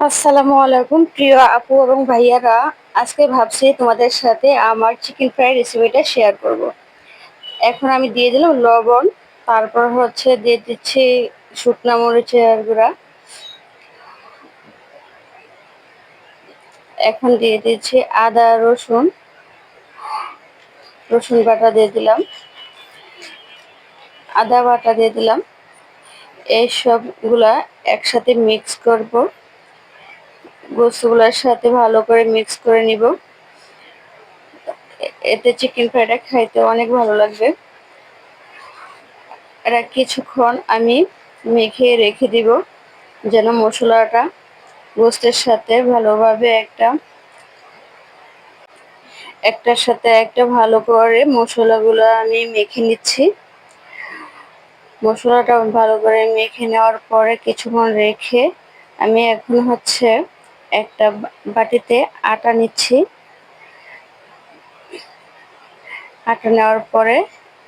আসসালামু আলাইকুম প্রিয় আপু এবং ভাইয়ারা। আজকে ভাবছি তোমাদের সাথে আমার চিকেন ফ্রাই রেসিপিটা শেয়ার করব। এখন আমি দিয়ে দিলাম লবণ, তারপর হচ্ছে দিয়ে দিচ্ছি শুকনা মরিচের গুঁড়া, এখন দিয়ে দিচ্ছি আদা রসুন রসুন বাটা দিয়ে দিলাম, আদা বাটা দিয়ে দিলাম। এই সবগুলা একসাথে মিক্স করব, গোস্তগুলোর সাথে ভালো করে মিক্স করে নিব। এতে চিকেন ফ্রাইটা খাইতে অনেক ভালো লাগবে। এটা কিছুক্ষণ আমি মেখে রেখে দিব যেন মশলাটা গোস্তের সাথে ভালোভাবে একটার সাথে একটা ভালো করে মশলাগুলো আমি মেখে নিচ্ছি। মশলাটা ভালো করে মেখে নেওয়ার পরে কিছুক্ষণ রেখে আমি এখন হচ্ছে একটা বাটিতে আটা নিচ্ছি। আটা নেওয়ার পরে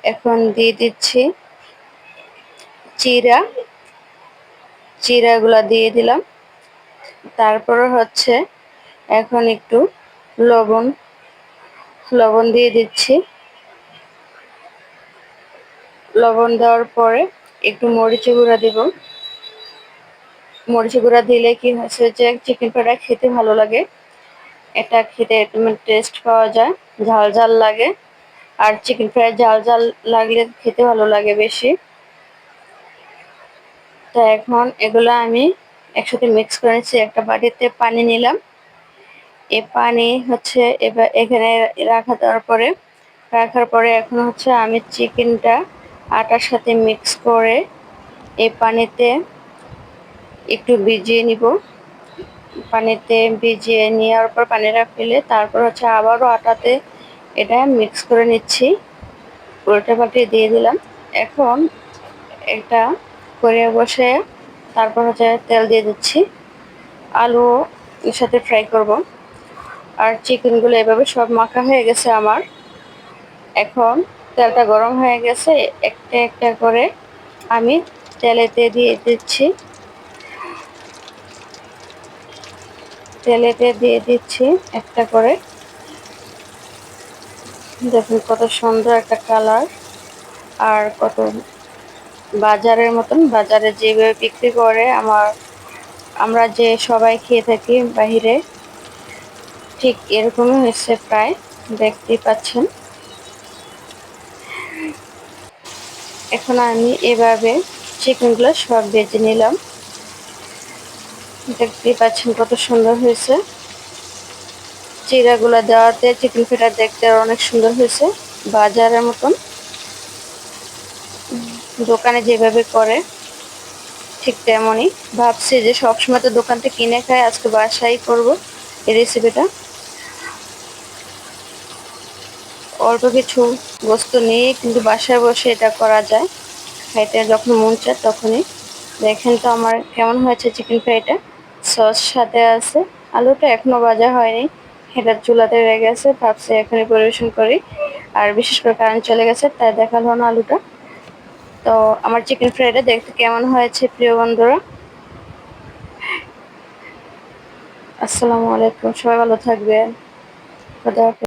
এখন দিয়ে দিচ্ছি চিড়াগুলা দিয়ে দিলাম। তারপরে হচ্ছে এখন একটু লবণ লবণ দিয়ে দিচ্ছি। লবণ দেওয়ার পরে একটু মরিচের গুঁড়া দিব। মরিচের গুঁড়া দিলে কি হচ্ছে যে চিকেন ফ্রাইটা খেতে ভালো লাগে, এটা খেতে টেস্ট পাওয়া যায়, ঝাল ঝাল লাগে। আর চিকেন ফ্রাই ঝাল ঝাল লাগলে খেতে ভালো লাগে বেশি। তো এখন এগুলো আমি একসাথে মিক্স করে নিচ্ছি। একটা বাটিতে পানি নিলাম। এই পানি হচ্ছে এবার এখানে রাখার পরে এখন হচ্ছে আমি চিকেনটা আটার সাথে মিক্স করে এই পানিতে একটু ভিজিয়ে নিব। পানিতে ভিজিয়ে নেওয়ার পর পানিটা ফেলে তারপর হচ্ছে আবারও আটাতে এটা মিক্স করে নিচ্ছি। উল্টে পাল্টে দিয়ে দিলাম। এখন এটা করে বসে তারপর হচ্ছে তেল দিয়ে দিচ্ছি। আলু এর সাথে ফ্রাই করব। আর চিকেনগুলো এভাবে সব মাখা হয়ে গেছে আমার। এখন তেলটা গরম হয়ে গেছে, একটা একটা করে আমি তেলেতে দিয়ে দিচ্ছি একটা করে। দেখুন কত সুন্দর একটা কালার, আর কত বাজারের মতন, বাজারে যেভাবে বিক্রি করে আমরা যে সবাই খেয়ে থাকি বাহিরে, ঠিক এরকমই হয়েছে প্রায়, দেখতেই পাচ্ছেন। এখন আমি এভাবে চিকেনগুলো সব ভেজে নিলাম। দেখতেই পাচ্ছেন কত সুন্দর হয়েছে। চিড়াগুলো দেওয়াতে চিকেন ফ্রাইটা দেখতে অনেক সুন্দর হয়েছে, বাজারের মতন, দোকানে যেভাবে করে ঠিক তেমনই। ভাবছি যে সবসময় তো দোকান থেকে কিনে খাই, আজকে বাসায় করব এই রেসিপিটা। অল্প কিছু বস্তু নিয়ে কিন্তু বাসায় বসে এটা করা যায়, খাইতে যখন মন চায় তখনই। দেখেন তো আমার কেমন হয়েছে চিকেন ফ্রাইটা, সস সাথে আছে। আলুটা এখনো ভাজা হয়নি, এটা চুলাতে রয়ে গেছে। ভাবছি এখনই পরিবেশন করি। আর বিশেষ করে কারেন্ট চলে গেছে তাই দেখালো না আলুটা। তো আমার চিকেন ফ্রাইটা দেখতে কেমন হয়েছে প্রিয় বন্ধুরা। আসসালামু আলাইকুম, সবাই ভালো থাকবেন। খোদা হাফেজ।